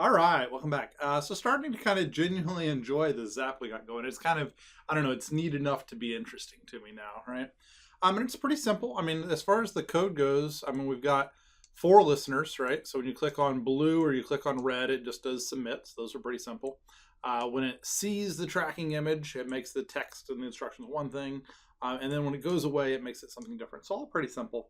All right, welcome back. So starting to kind of genuinely enjoy the Zap we got going. It's kind of, I don't know, it's neat enough to be interesting to me now, right? And it's pretty simple. I mean, as far as the code goes, I mean, we've got four listeners, right? So when you click on blue or you click on red, it just does submits. Those are pretty simple. When it sees the tracking image, it makes the text and the instructions one thing. And then when it goes away, it makes it something different. It's all pretty simple.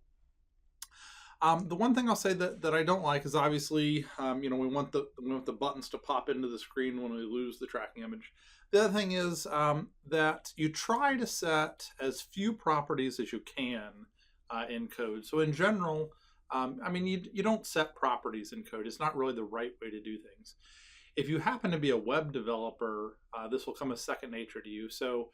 The one thing I'll say that I don't like is obviously, we want the buttons to pop into the screen when we lose the tracking image. The other thing is that you try to set as few properties as you can in code. So in general, you don't set properties in code. It's not really the right way to do things. If you happen to be a web developer, this will come as second nature to you. So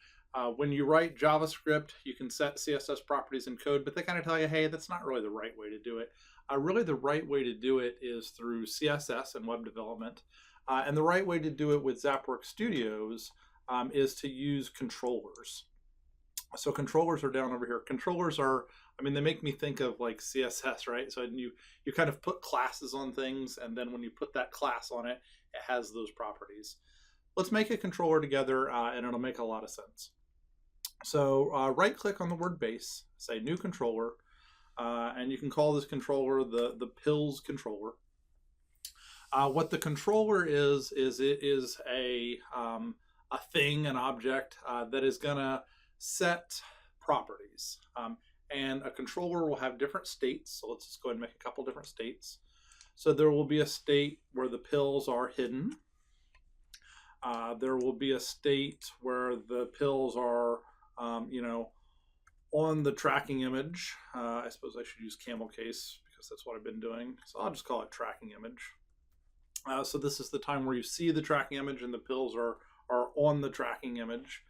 when you write JavaScript, you can set CSS properties in code, but they kind of tell you, hey, that's not really the right way to do it. Really, the right way to do it is through CSS and web development. And the right way to do it with ZapWorks Studios is to use controllers. So controllers are down over here. Controllers are, they make me think of like CSS, right? So you kind of put classes on things, and then when you put that class on it, it has those properties. Let's make a controller together, and it'll make a lot of sense. So right click on the word base, say new controller, and you can call this controller the pills controller. What the controller is it is a thing, an object that is gonna set properties. And a controller will have different states. So let's just go ahead and make a couple different states. So there will be a state where the pills are hidden. There will be a state where the pills are on the tracking image. I suppose I should use camel case because that's what I've been doing. So I'll just call it tracking image. So this is the time where you see the tracking image and the pills are on the tracking image.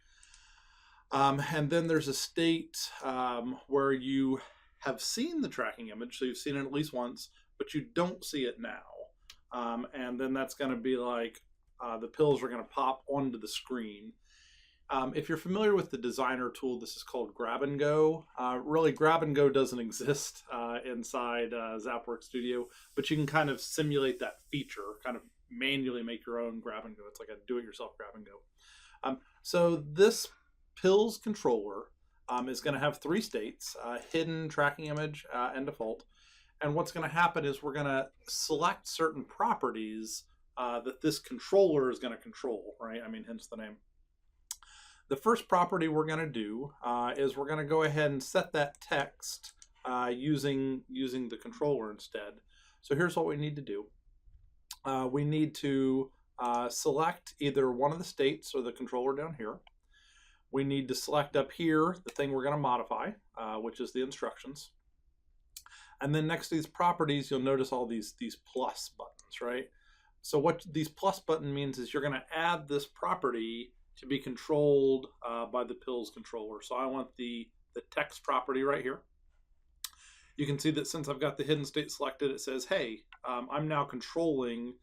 And then there's a state where you have seen the tracking image. So you've seen it at least once, but you don't see it now. And then that's going to be like the pills are going to pop onto the screen. If you're familiar with the designer tool, this is called Grab and Go. Really, Grab and Go doesn't exist inside ZapWorks Studio, but you can kind of simulate that feature, kind of manually make your own Grab and Go. It's like a do-it-yourself Grab and Go. So this pills controller is going to have three states, hidden, tracking image, and default. And what's going to happen is we're going to select certain properties that this controller is going to control, right? Hence the name. The first property we're going to do is we're going to go ahead and set that text using the controller instead. So here's what we need to do. We need to select either one of the states or the controller down here. We need to select up here the thing we're going to modify, which is the instructions. And then next to these properties, you'll notice all these plus buttons, right? So what these plus button means is you're going to add this property to be controlled by the pills controller. So I want the text property right here. You can see that since I've got the hidden state selected, it says, hey, I'm now controlling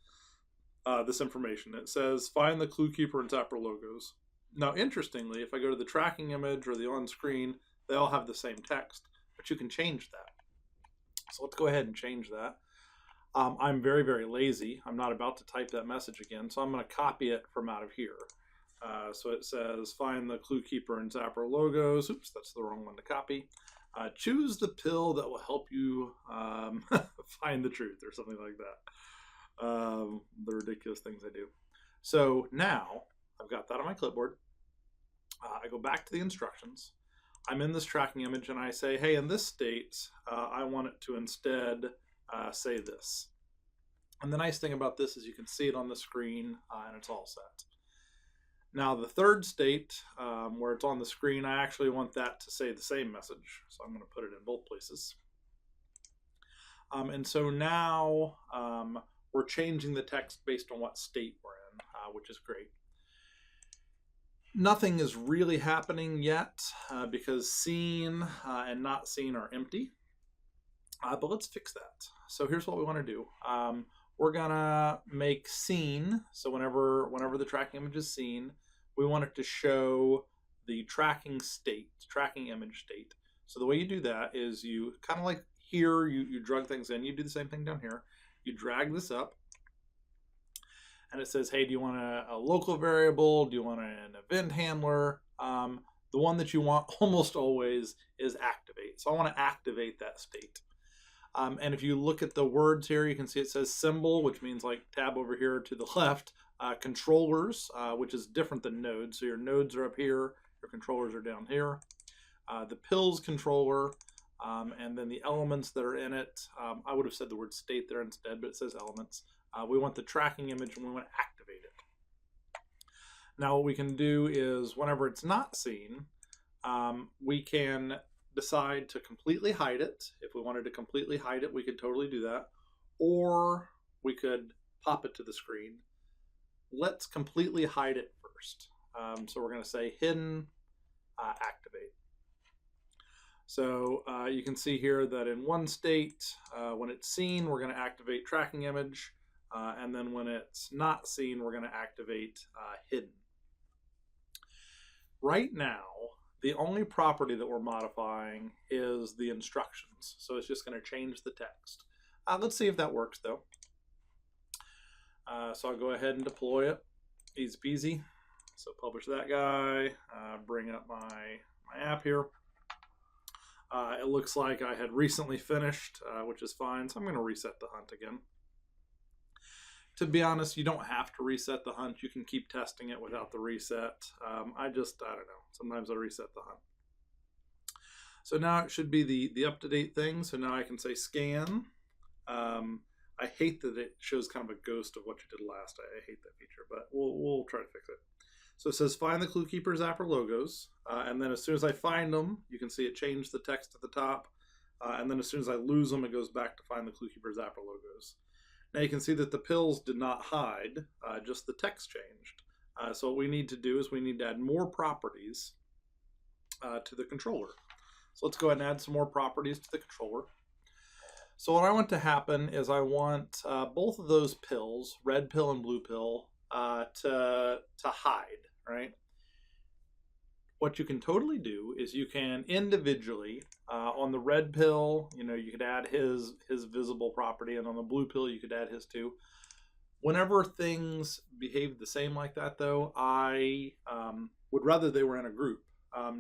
this information. It says, find the ClueKeeper and Zapper logos. Now, interestingly, if I go to the tracking image or the on-screen, they all have the same text, but you can change that. So let's go ahead and change that. I'm very, very lazy. I'm not about to type that message again, so I'm going to copy it from out of here. So it says, find the ClueKeeper and Zapper logos. Oops, that's the wrong one to copy. Choose the pill that will help you find the truth, or something like that. The ridiculous things I do. So now I've got that on my clipboard. I go back to the instructions. I'm in this tracking image and I say, hey, in this state, I want it to instead say this. And the nice thing about this is you can see it on the screen and it's all set. Now the third state, where it's on the screen, I actually want that to say the same message. So I'm going to put it in both places. And so now we're changing the text based on what state we're in, which is great. Nothing is really happening yet because seen and not seen are empty. But let's fix that. So here's what we want to do. We're gonna make seen. So whenever the tracking image is seen, we want it to show the tracking image state. So the way you do that is you kind of like here, you drag things in. You do the same thing down here. You drag this up. and it says, hey, do you want a local variable? Do you want an event handler? The one that you want almost always is activate. So I want to activate that state. And if you look at the words here, you can see it says symbol, which means like tab over here to the left, controllers, which is different than nodes. So your nodes are up here, your controllers are down here. The pills controller, and then the elements that are in it. I would have said the word state there instead, but it says elements. We want the tracking image and we want to activate it. Now what we can do is whenever it's not seen, we can decide to completely hide it. If we wanted to completely hide it, we could totally do that. Or we could pop it to the screen. Let's completely hide it first. So we're going to say hidden, activate. So you can see here that in one state, when it's seen, we're going to activate tracking image. And then when it's not seen, we're going to activate hidden. Right now, the only property that we're modifying is the instructions. So it's just going to change the text. Let's see if that works though. So I'll go ahead and deploy it. Easy peasy. So publish that guy, bring up my app here. It looks like I had recently finished, which is fine. So I'm going to reset the hunt again. To be honest, you don't have to reset the hunt. You can keep testing it without the reset. I don't know. Sometimes I reset the hunt. So now it should be the up-to-date thing. So now I can say scan. I hate that it shows kind of a ghost of what you did last. I hate that feature, but we'll try to fix it. So it says find the ClueKeeper Zapper logos. And then as soon as I find them, you can see it changed the text at the top. And then as soon as I lose them, it goes back to find the ClueKeeper Zapper logos. Now you can see that the pills did not hide, just the text changed. So what we need to do is we need to add more properties to the controller. So let's go ahead and add some more properties to the controller. So what I want to happen is I want both of those pills, red pill and blue pill, to hide, right? What you can totally do is you can individually, on the red pill, you could add his visible property, and on the blue pill, you could add his too. Whenever things behave the same like that, though, I would rather they were in a group.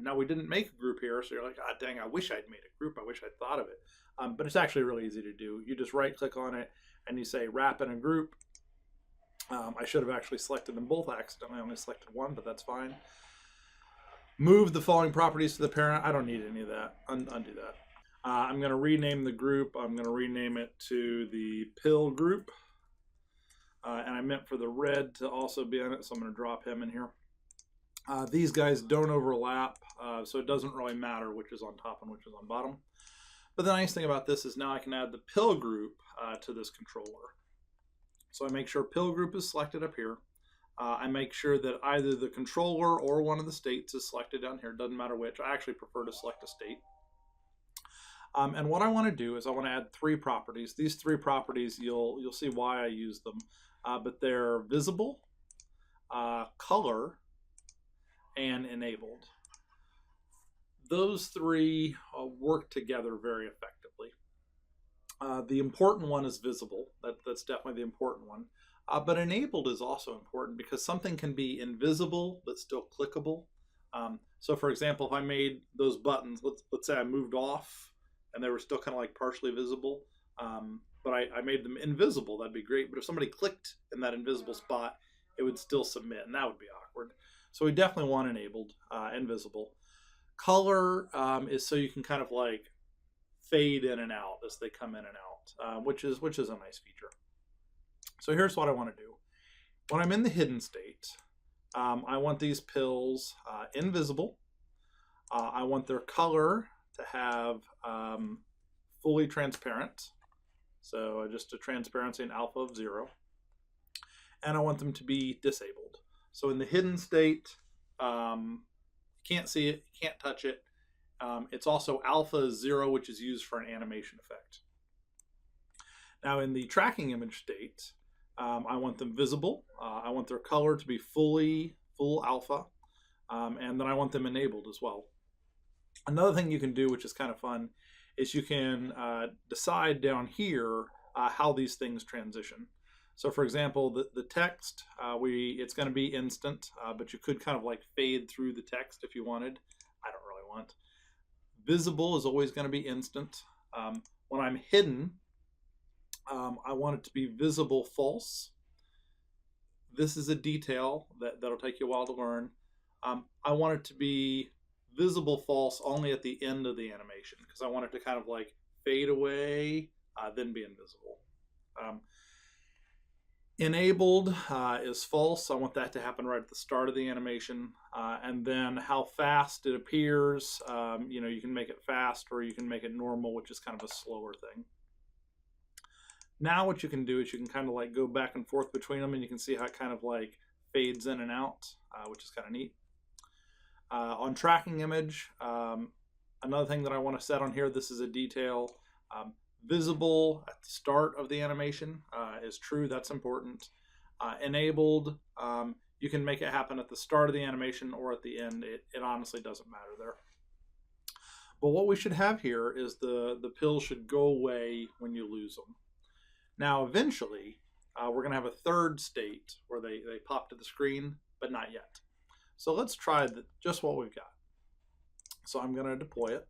Now, we didn't make a group here, so you're like, ah, dang, I wish I'd made a group. I wish I'd thought of it. But it's actually really easy to do. You just right-click on it, and you say wrap in a group. I should have actually selected them both accidentally. I only selected one, but that's fine. Move the following properties to the parent. I don't need any of that. Undo that. I'm going to rename the group. I'm going to rename it to the pill group. And I meant for the red to also be on it, so I'm going to drop him in here. These guys don't overlap, so it doesn't really matter which is on top and which is on bottom. But the nice thing about this is now I can add the pill group to this controller. So I make sure pill group is selected up here. I make sure that either the controller or one of the states is selected down here. Doesn't matter which. I actually prefer to select a state. And what I want to do is I want to add three properties. These three properties, you'll see why I use them. But they're visible, color, and enabled. Those three work together very effectively. The important one is visible. That's definitely the important one. But enabled is also important because something can be invisible but still clickable. So for example, if I made those buttons, let's say I moved off and they were still kind of like partially visible, but I made them invisible, that'd be great. But if somebody clicked in that invisible spot, it would still submit, and that would be awkward. So we definitely want enabled and visible. Color is so you can kind of like fade in and out as they come in and out, which is a nice feature. So here's what I want to do. When I'm in the hidden state, I want these pills invisible. I want their color to have fully transparent. So just a transparency and alpha of 0. And I want them to be disabled. So in the hidden state, you can't see it, you can't touch it. It's also alpha 0, which is used for an animation effect. Now in the tracking image state, I want them visible. I want their color to be full alpha, and then I want them enabled as well. Another thing you can do, which is kind of fun, is you can decide down here how these things transition. So for example, the text, it's going to be instant, but you could kind of like fade through the text if you wanted. I don't really want. Visible is always going to be instant. When I'm hidden, I want it to be visible false. This is a detail that'll take you a while to learn. I want it to be visible false only at the end of the animation because I want it to kind of like fade away, then be invisible. Enabled is false. I want that to happen right at the start of the animation. And then how fast it appears, you can make it fast or you can make it normal, which is kind of a slower thing. Now what you can do is you can kind of like go back and forth between them, and you can see how it kind of like fades in and out, which is kind of neat. On tracking image, another thing that I want to set on here, this is a detail. Visible at the start of the animation is true, that's important. Enabled, you can make it happen at the start of the animation or at the end. It honestly doesn't matter there. But what we should have here is the pills should go away when you lose them. Now eventually, we're going to have a third state where they pop to the screen, but not yet. So let's try just what we've got. So I'm going to deploy it.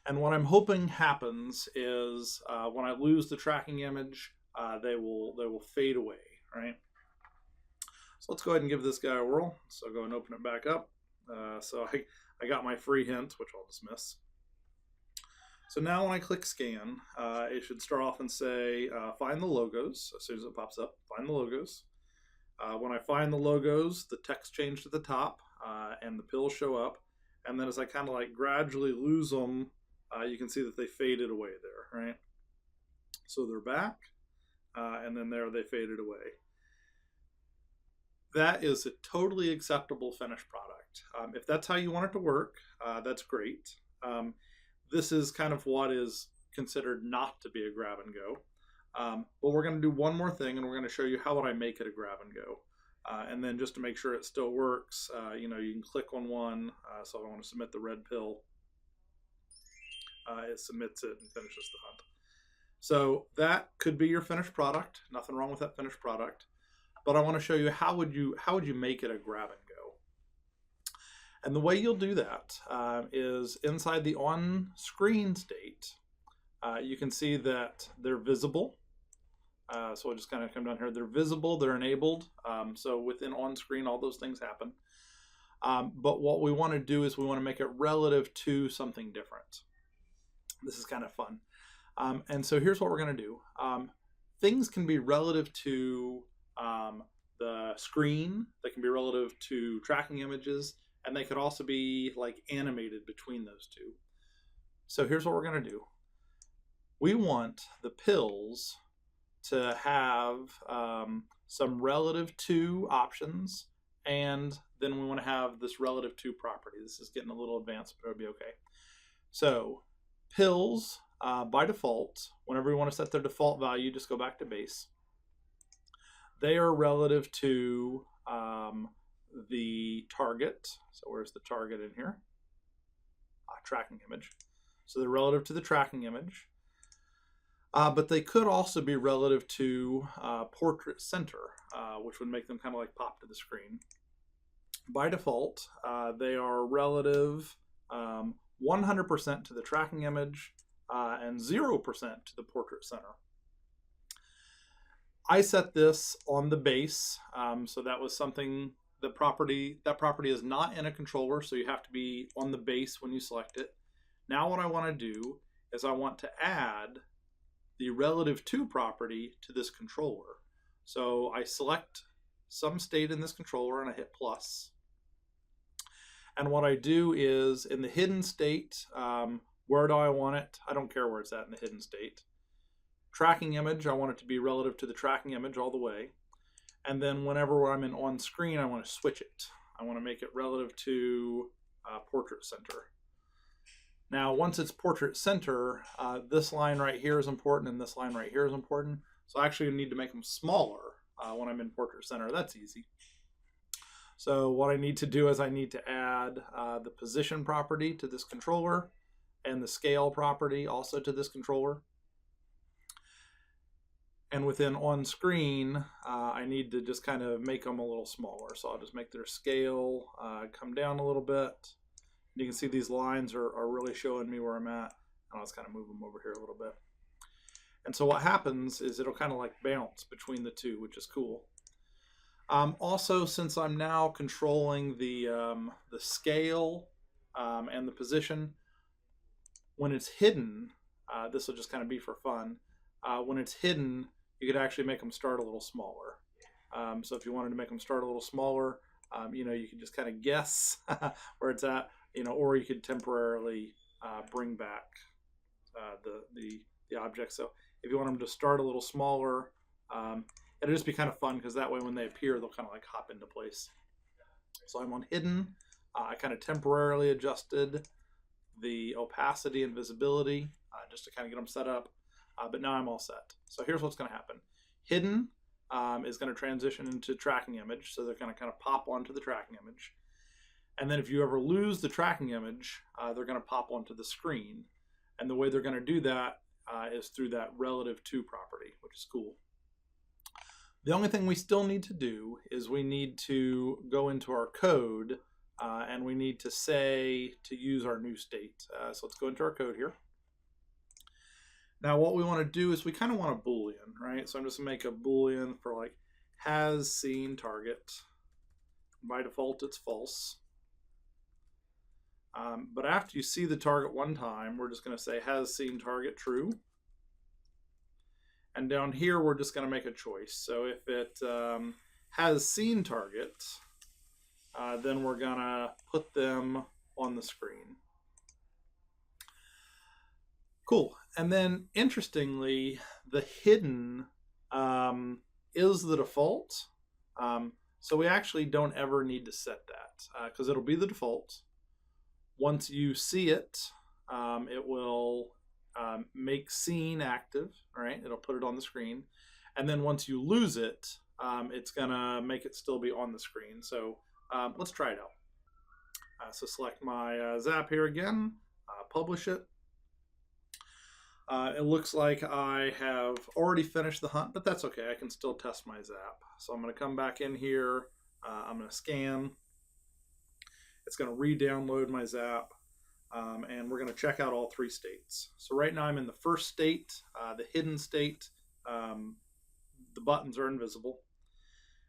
And what I'm hoping happens is when I lose the tracking image, they will fade away, right? So let's go ahead and give this guy a whirl. So go and open it back up. So I got my free hint, which I'll dismiss. So now when I click scan, it should start off and say, find the logos. As soon as it pops up, find the logos. When I find the logos, the text changed at the top and the pills show up. And then as I kind of like gradually lose them, you can see that they faded away there, right? So they're back, and then there they faded away. That is a totally acceptable finished product. If that's how you want it to work, that's great. This is kind of what is considered not to be a grab and go. But we're going to do one more thing, and we're going to show you how would I make it a grab and go. And then just to make sure it still works, you can click on one. So if I want to submit the red pill, it submits it and finishes the hunt. So that could be your finished product. Nothing wrong with that finished product. But I want to show you how would you make it a grab and go. And the way you'll do that is inside the on-screen state. You can see that they're visible. So we'll just kind of come down here. They're visible, they're enabled. So within on-screen, all those things happen. But what we want to do is we want to make it relative to something different. This is kind of fun. And so here's what we're going to do. Things can be relative to the screen. They can be relative to tracking images. And they could also be like animated between those two. So here's what we're going to do. We want the pills to have some relative to options, and then we want to have this relative to property. This is getting a little advanced, but it'll be okay. So pills, by default, whenever you want to set their default value, just go back to base. They are relative to the target. So where's the target in here? Tracking image. So they're relative to the tracking image. But they could also be relative to portrait center, which would make them kind of like pop to the screen. By default, they are relative 100% to the tracking image and 0% to the portrait center. I set this on the base, so that was something, that property is not in a controller, so you have to be on the base when you select it. Now what I want to do is I want to add the relative to property to this controller. So I select some state in this controller and I hit plus. And what I do is in the hidden state, where do I want it? I don't care where it's at in the hidden state. Tracking image, I want it to be relative to the tracking image all the way. And then whenever I'm in on screen, I want to switch it. I want to make it relative to portrait center. Now, once it's portrait center, this line right here is important and this line right here is important. So I actually need to make them smaller when I'm in portrait center. That's easy. So what I need to do is I need to add the position property to this controller and the scale property also to this controller. And within on screen, I need to just kind of make them a little smaller. So I'll just make their scale come down a little bit. You can see these lines are really showing me where I'm at. And I'll just kind of move them over here a little bit. And so what happens is it'll kind of like bounce between the two, which is cool. Also, since I'm now controlling the scale and the position, when it's hidden, this will just kind of be for fun. When it's hidden, you could actually make them start a little smaller. So if you wanted to make them start a little smaller, you know, you could just kind of guess where it's at, you know, or you could temporarily bring back the object. So if you want them to start a little smaller, it'll just be kind of fun because that way when they appear, they'll kind of like hop into place. So I'm on hidden. I kind of temporarily adjusted the opacity and visibility just to kind of get them set up. But now I'm all set. So here's what's going to happen. Hidden is going to transition into tracking image. So they're going to kind of pop onto the tracking image. And then if you ever lose the tracking image, they're going to pop onto the screen. And the way they're going to do that is through that relative to property, which is cool. The only thing we still need to do is we need to go into our code and we need to say to use our new state. So let's go into our code here. Now what we want to do is we kind of want a Boolean, right? So I'm just going to make a Boolean for like has seen target. By default it's false. But after you see the target one time, we're just going to say has seen target true. And down here, we're just going to make a choice. So if it has seen target, then we're going to put them on the screen. Cool. And then interestingly, the hidden is the default. So we actually don't ever need to set that because it'll be the default. Once you see it, it will make seen active, right? It'll put it on the screen. And then once you lose it, it's gonna make it still be on the screen. So let's try it out. So select my Zap here again, publish it. It looks like I have already finished the hunt, but that's okay. I can still test my Zap. So I'm gonna come back in here. I'm gonna scan. It's gonna re-download my Zap. And we're going to check out all three states. So right now I'm in the first state, the hidden state. The buttons are invisible.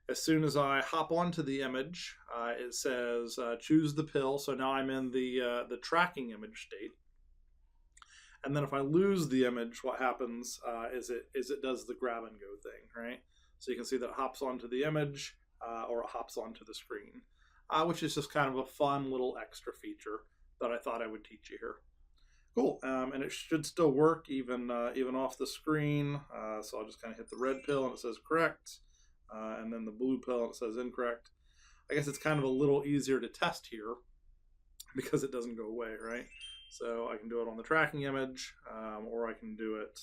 As soon as I hop onto the image, it says choose the pill. So now I'm in the tracking image state. And then if I lose the image, what happens is it does the grab and go thing, right? So you can see that it hops onto the image or it hops onto the screen, which is just kind of a fun little extra feature that I thought I would teach you here. Cool, and it should still work even off the screen. So I'll just kind of hit the red pill and it says correct, and then the blue pill and it says incorrect. I guess it's kind of a little easier to test here because it doesn't go away, right? So I can do it on the tracking image, or I can do it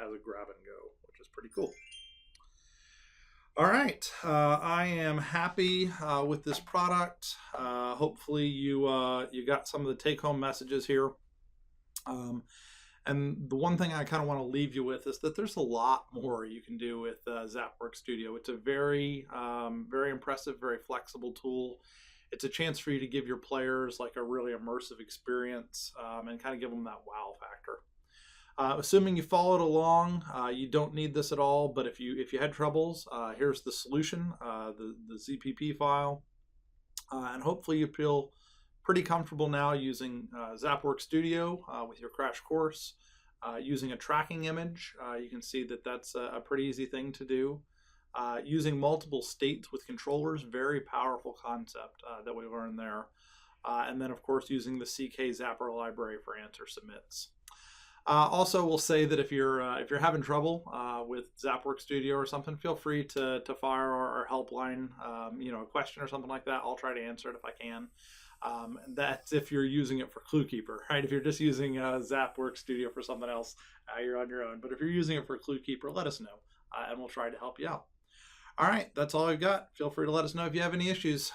as a grab and go, which is pretty cool. All right, I am happy with this product. Hopefully you got some of the take-home messages here. And the one thing I kind of want to leave you with is that there's a lot more you can do with ZapWorks Studio. It's a very, very impressive, very flexible tool. It's a chance for you to give your players like a really immersive experience and kind of give them that wow factor. Assuming you followed along, you don't need this at all, but if you had troubles, here's the solution, the ZPP file, and hopefully you feel pretty comfortable now using ZapWorks Studio with your crash course. Using a tracking image, you can see that that's a pretty easy thing to do. Using multiple states with controllers, very powerful concept that we learned there. And then of course using the CK Zapper library for answer submits. Also, we'll say that if you're having trouble with ZapWorks Studio or something, feel free to fire our helpline, a question or something like that. I'll try to answer it if I can. That's if you're using it for ClueKeeper, right? If you're just using ZapWorks Studio for something else, you're on your own. But if you're using it for ClueKeeper, let us know, and we'll try to help you out. All right, that's all I've got. Feel free to let us know if you have any issues.